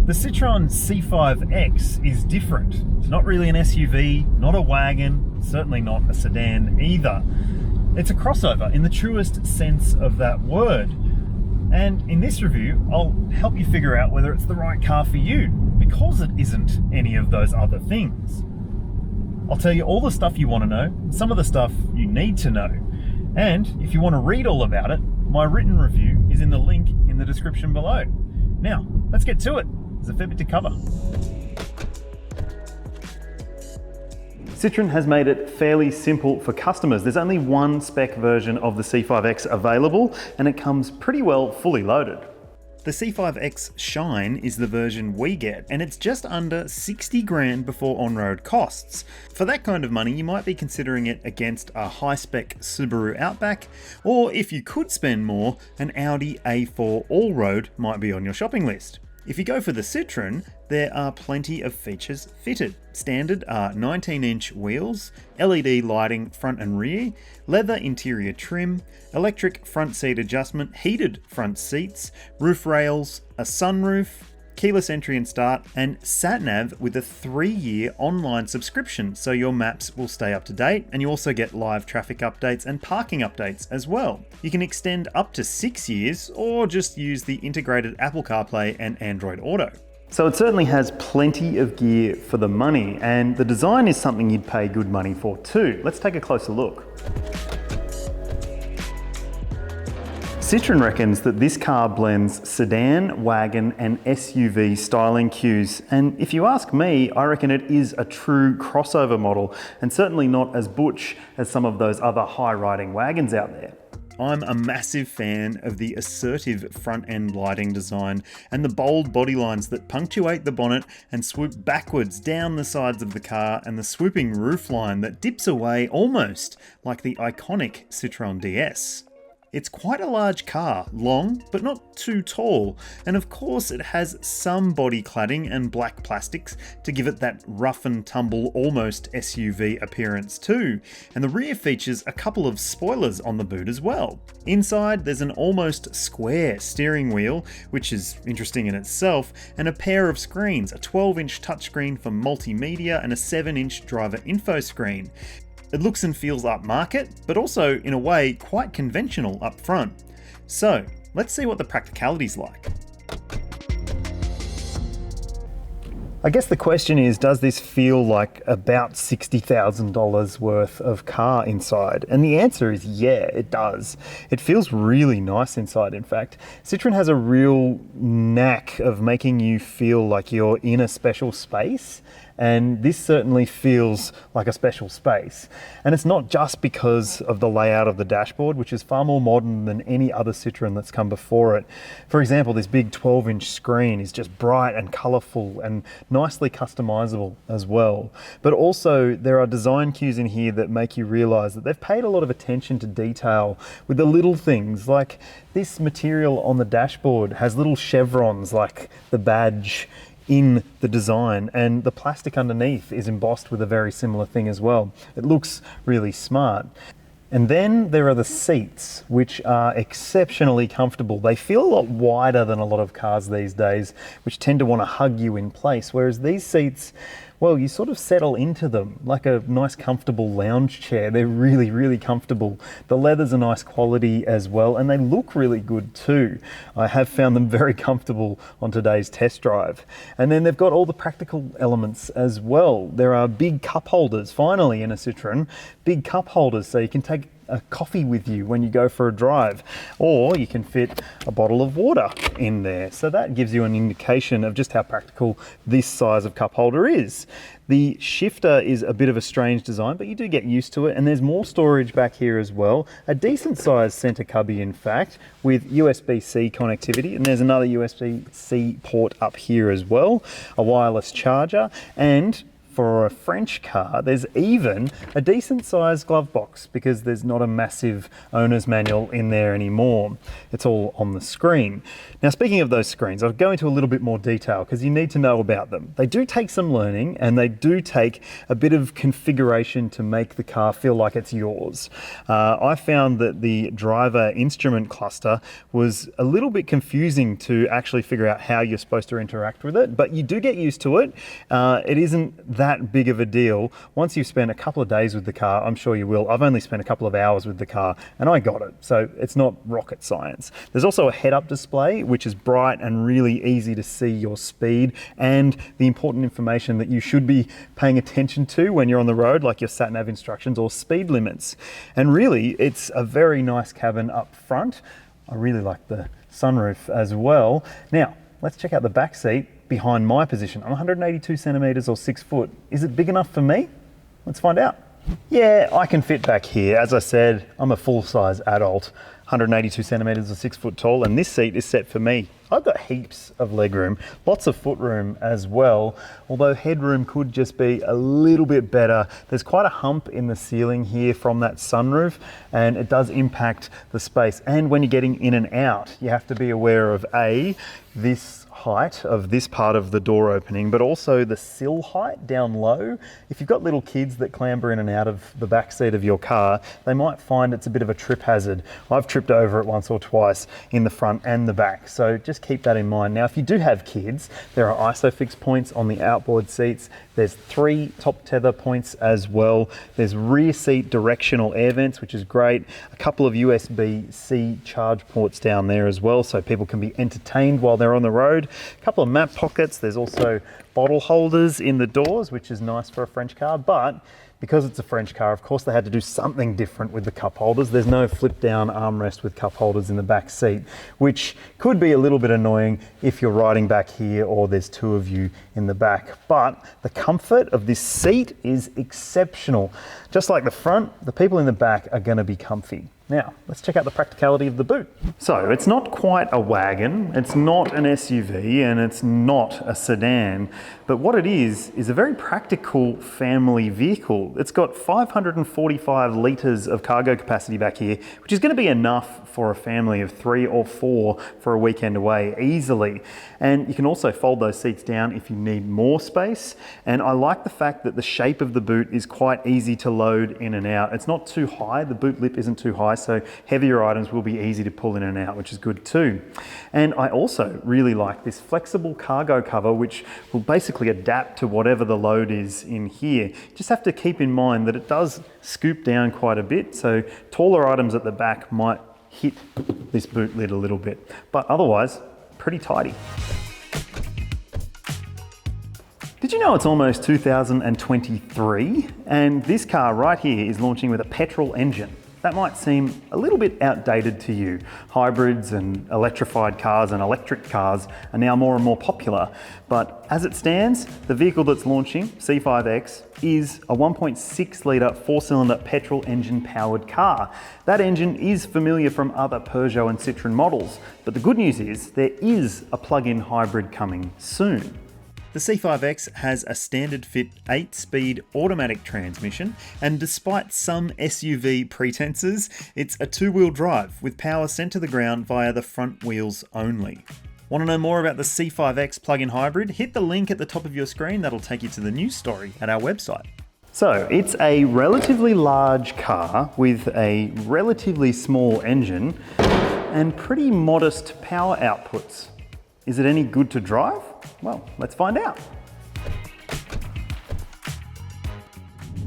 The Citroen C5X is different. It's not really an SUV, not a wagon, certainly not a sedan either. It's a crossover in the truest sense of that word. And in this review, I'll help you figure out whether it's the right car for you, because it isn't any of those other things. I'll tell you all the stuff you want to know, some of the stuff you need to know. And if you want to read all about it, my written review is in the link in the description below. Now, let's get to it. There's a fair bit to cover. Citroen has made it fairly simple for customers. There's only one spec version of the C5X available, and it comes pretty well fully loaded. The C5X Shine is the version we get, and it's just under 60 grand before on-road costs. For that kind of money, you might be considering it against a high-spec Subaru Outback, or if you could spend more, an Audi A4 All-Road might be on your shopping list. If you go for the Citroen, there are plenty of features fitted. Standard are 19-inch wheels, LED lighting front and rear, leather interior trim, electric front seat adjustment, heated front seats, roof rails, a sunroof, keyless entry and start, and sat-nav with a 3-year online subscription, so your maps will stay up to date, and you also get live traffic updates and parking updates as well. You can extend up to 6 years, or just use the integrated Apple CarPlay and Android Auto. So it certainly has plenty of gear for the money, and the design is something you'd pay good money for too. Let's take a closer look. Citroen reckons that this car blends sedan, wagon and SUV styling cues, and if you ask me, I reckon it is a true crossover model and certainly not as butch as some of those other high-riding wagons out there. I'm a massive fan of the assertive front-end lighting design and the bold body lines that punctuate the bonnet and swoop backwards down the sides of the car, and the swooping roofline that dips away almost like the iconic Citroen DS. It's quite a large car, long but not too tall, and of course it has some body cladding and black plastics to give it that rough and tumble almost SUV appearance too, and the rear features a couple of spoilers on the boot as well. Inside there's an almost square steering wheel, which is interesting in itself, and a pair of screens, a 12-inch touchscreen for multimedia and a 7-inch driver info screen. It looks and feels upmarket, but also, in a way, quite conventional up front. So, let's see what the practicality's like. I guess the question is, does this feel like about $60,000 worth of car inside? And the answer is yeah, it does. It feels really nice inside, in fact. Citroen has a real knack of making you feel like you're in a special space, and this certainly feels like a special space. And it's not just because of the layout of the dashboard, which is far more modern than any other Citroen that's come before it. For example, this big 12-inch screen is just bright and colourful and nicely customizable as well. But also there are design cues in here that make you realise that they've paid a lot of attention to detail with the little things, like this material on the dashboard has little chevrons like the badge in the design, and the plastic underneath is embossed with a very similar thing as well. It looks really smart. And then there are the seats, which are exceptionally comfortable. They feel a lot wider than a lot of cars these days, which tend to want to hug you in place, whereas these seats, well, you sort of settle into them like a nice comfortable lounge chair. They're really, really comfortable. The leather's a nice quality as well, and they look really good too. I have found them very comfortable on today's test drive. And then they've got all the practical elements as well. There are big cup holders, finally in a Citroen, big cup holders so you can take a coffee with you when you go for a drive, or you can fit a bottle of water in there. So that gives you an indication of just how practical this size of cup holder is. The shifter is a bit of a strange design, but you do get used to it, and there's more storage back here as well. A decent sized center cubby, in fact, with USB-C connectivity, and there's another USB-C port up here as well, a wireless charger, and for a French car, there's even a decent sized glove box because there's not a massive owner's manual in there anymore. It's all on the screen. Now, speaking of those screens, I'll go into a little bit more detail because you need to know about them. They do take some learning and they do take a bit of configuration to make the car feel like it's yours. I found that the driver instrument cluster was a little bit confusing to actually figure out how you're supposed to interact with it, but you do get used to it. It isn't that big of a deal. Once you've spent a couple of days with the car, I'm sure you will. I've only spent a couple of hours with the car and I got it, so it's not rocket science. There's also a head-up display which is bright and really easy to see your speed and the important information that you should be paying attention to when you're on the road, like your sat-nav instructions or speed limits. And really, it's a very nice cabin up front. I really like the sunroof as well. Now, let's check out the back seat behind my position. I'm 182 centimeters or 6 foot. Is it big enough for me? Let's find out. Yeah, I can fit back here. As I said, I'm a full-size adult, 182 centimeters or 6 foot tall, and this seat is set for me. I've got heaps of legroom, lots of footroom as well, although headroom could just be a little bit better. There's quite a hump in the ceiling here from that sunroof, and it does impact the space. And when you're getting in and out, you have to be aware of this height of this part of the door opening, but also the sill height down low. If you've got little kids that clamber in and out of the back seat of your car, they might find it's a bit of a trip hazard. I've tripped over it once or twice in the front and the back, so just keep that in mind. Now, if you do have kids, there are ISOFIX points on the outboard seats. There's 3 top tether points as well. There's rear seat directional air vents, which is great. A couple of USB-C charge ports down there as well, so people can be entertained while they're on the road. A couple of map pockets. There's also bottle holders in the doors, which is nice for a French car, but because it's a French car, of course, they had to do something different with the cup holders. There's no flip down armrest with cup holders in the back seat, which could be a little bit annoying if you're riding back here or there's 2 of you in the back. But the comfort of this seat is exceptional. Just like the front, the people in the back are going to be comfy. Now, let's check out the practicality of the boot. So, it's not quite a wagon, it's not an SUV, and it's not a sedan, but what it is a very practical family vehicle. It's got 545 litres of cargo capacity back here, which is going to be enough for a family of 3 or 4 for a weekend away easily. And you can also fold those seats down if you need more space. And I like the fact that the shape of the boot is quite easy to load in and out. It's not too high, the boot lip isn't too high, so heavier items will be easy to pull in and out, which is good too. And I also really like this flexible cargo cover, which will basically adapt to whatever the load is in here. Just have to keep in mind that it does scoop down quite a bit, so taller items at the back might hit this boot lid a little bit, but otherwise pretty tidy. Did you know it's almost 2023 and this car right here is launching with a petrol engine? That might seem a little bit outdated to you. Hybrids and electrified cars and electric cars are now more and more popular, but as it stands, the vehicle that's launching, C5X, is a 1.6 litre 4-cylinder petrol engine powered car. That engine is familiar from other Peugeot and Citroen models, but the good news is there is a plug-in hybrid coming soon. The C5X has a standard fit 8-speed automatic transmission, and despite some SUV pretenses, it's a 2-wheel drive with power sent to the ground via the front wheels only. Want to know more about the C5X plug-in hybrid? Hit the link at the top of your screen, that'll take you to the news story at our website. So, it's a relatively large car with a relatively small engine and pretty modest power outputs. Is it any good to drive? Well, let's find out.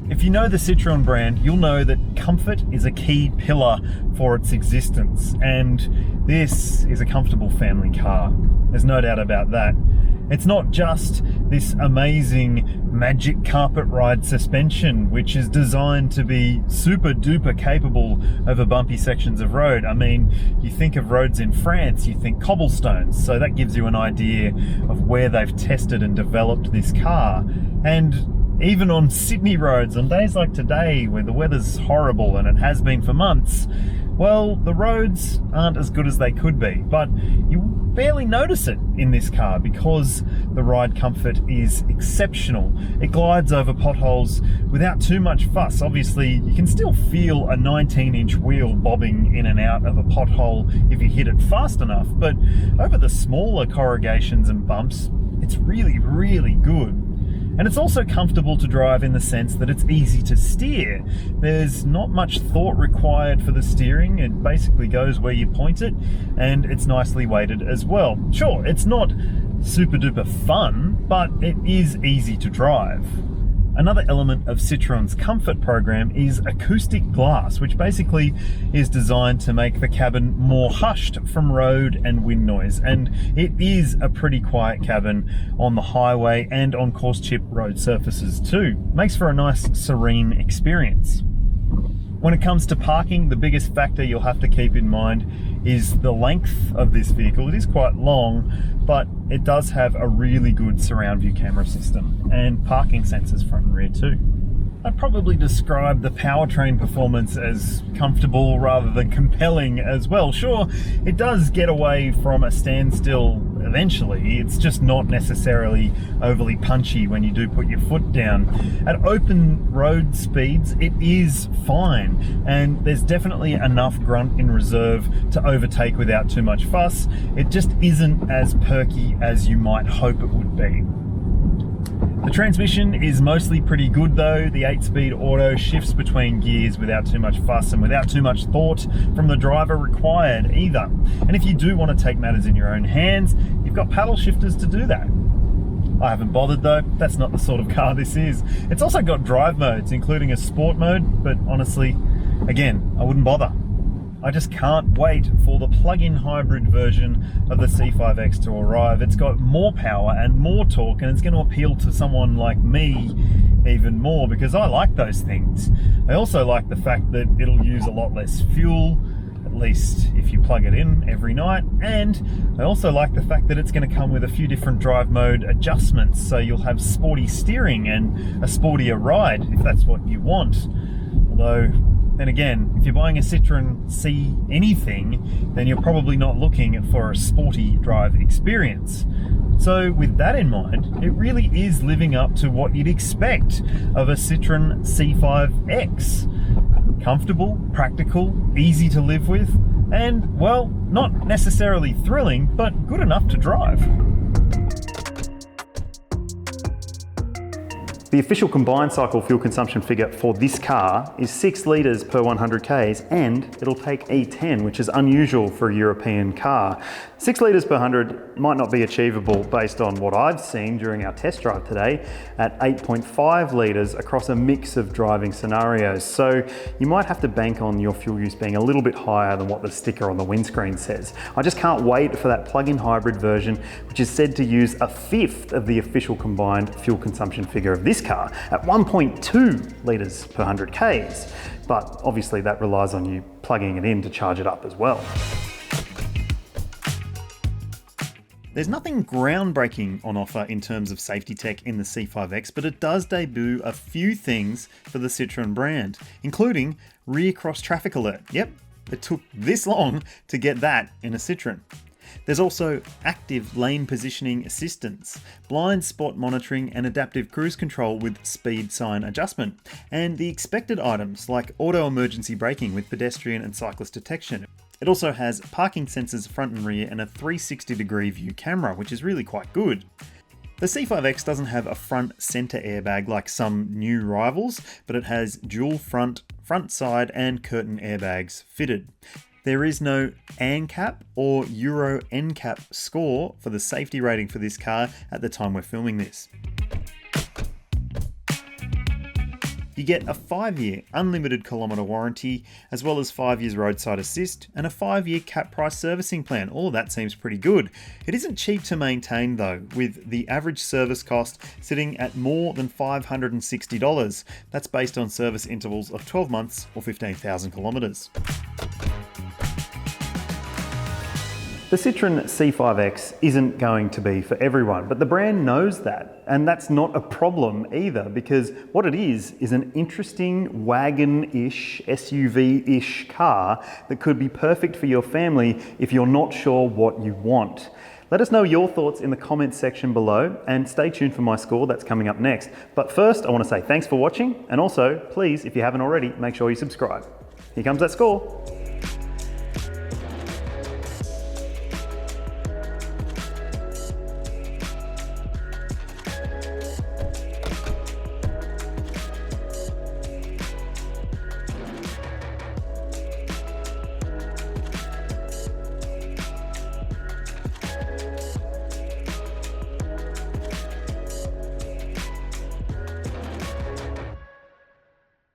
If you know the Citroen brand, you'll know that comfort is a key pillar for its existence, and this is a comfortable family car. There's no doubt about that. It's not just this amazing magic carpet ride suspension, which is designed to be super duper capable over bumpy sections of road. I mean, you think of roads in France, you think cobblestones, so that gives you an idea of where they've tested and developed this car. And Even on Sydney roads, on days like today where the weather's horrible and it has been for months, well, the roads aren't as good as they could be, but you barely notice it in this car because the ride comfort is exceptional. It glides over potholes without too much fuss. Obviously, you can still feel a 19-inch wheel bobbing in and out of a pothole if you hit it fast enough, but over the smaller corrugations and bumps, it's really, really good. And it's also comfortable to drive in the sense that it's easy to steer. There's not much thought required for the steering. It basically goes where you point it, and it's nicely weighted as well. Sure, it's not super duper fun, but it is easy to drive. Another element of Citroen's comfort program is acoustic glass, which basically is designed to make the cabin more hushed from road and wind noise. And it is a pretty quiet cabin on the highway and on coarse chip road surfaces too. Makes for a nice serene experience. When it comes to parking, the biggest factor you'll have to keep in mind is the length of this vehicle. It is quite long, but it does have a really good surround view camera system and parking sensors front and rear too. I'd probably describe the powertrain performance as comfortable rather than compelling as well. Sure, it does get away from a standstill eventually. It's just not necessarily overly punchy when you do put your foot down. At open road speeds, it is fine, and there's definitely enough grunt in reserve to overtake without too much fuss. It just isn't as perky as you might hope it would be. The transmission is mostly pretty good though. The 8-speed auto shifts between gears without too much fuss and without too much thought from the driver required either. And if you do want to take matters in your own hands, you've got paddle shifters to do that. I haven't bothered though, that's not the sort of car this is. It's also got drive modes, including a sport mode, but honestly, again, I wouldn't bother. I just can't wait for the plug-in hybrid version of the C5X to arrive. It's got more power and more torque, and it's going to appeal to someone like me even more because I like those things. I also like the fact that it'll use a lot less fuel, at least if you plug it in every night, and I also like the fact that it's going to come with a few different drive mode adjustments, so you'll have sporty steering and a sportier ride if that's what you want. Although, then again, if you're buying a Citroen C anything, then you're probably not looking for a sporty drive experience. So with that in mind, it really is living up to what you'd expect of a Citroen C5X. Comfortable, practical, easy to live with, and, well, not necessarily thrilling, but good enough to drive. The official combined cycle fuel consumption figure for this car is 6 litres per 100 Ks, and it'll take E10, which is unusual for a European car. 6 litres per 100 might not be achievable based on what I've seen during our test drive today at 8.5 litres across a mix of driving scenarios. So you might have to bank on your fuel use being a little bit higher than what the sticker on the windscreen says. I just can't wait for that plug-in hybrid version, which is said to use a fifth of the official combined fuel consumption figure of this car at 1.2 litres per 100 Ks. But obviously that relies on you plugging it in to charge it up as well. There's nothing groundbreaking on offer in terms of safety tech in the C5X, but it does debut a few things for the Citroen brand, including rear cross traffic alert. Yep, it took this long to get that in a Citroen. There's also active lane positioning assistance, blind spot monitoring and adaptive cruise control with speed sign adjustment, and the expected items like auto emergency braking with pedestrian and cyclist detection. It also has parking sensors front and rear and a 360-degree view camera, which is really quite good. The C5X doesn't have a front center airbag like some new rivals, but it has dual front side and curtain airbags fitted. There is no ANCAP or Euro NCAP score for the safety rating for this car at the time we're filming this. You get a 5-year unlimited kilometre warranty, as well as 5 years roadside assist and a 5-year cap price servicing plan. All of that seems pretty good. It isn't cheap to maintain though, with the average service cost sitting at more than $560. That's based on service intervals of 12 months or 15,000 kilometres. The Citroen C5X isn't going to be for everyone, but the brand knows that. And that's not a problem either, because what it is an interesting wagon-ish, SUV-ish car that could be perfect for your family if you're not sure what you want. Let us know your thoughts in the comments section below, and stay tuned for my score that's coming up next. But first, I want to say thanks for watching, and also, please, if you haven't already, make sure you subscribe. Here comes that score.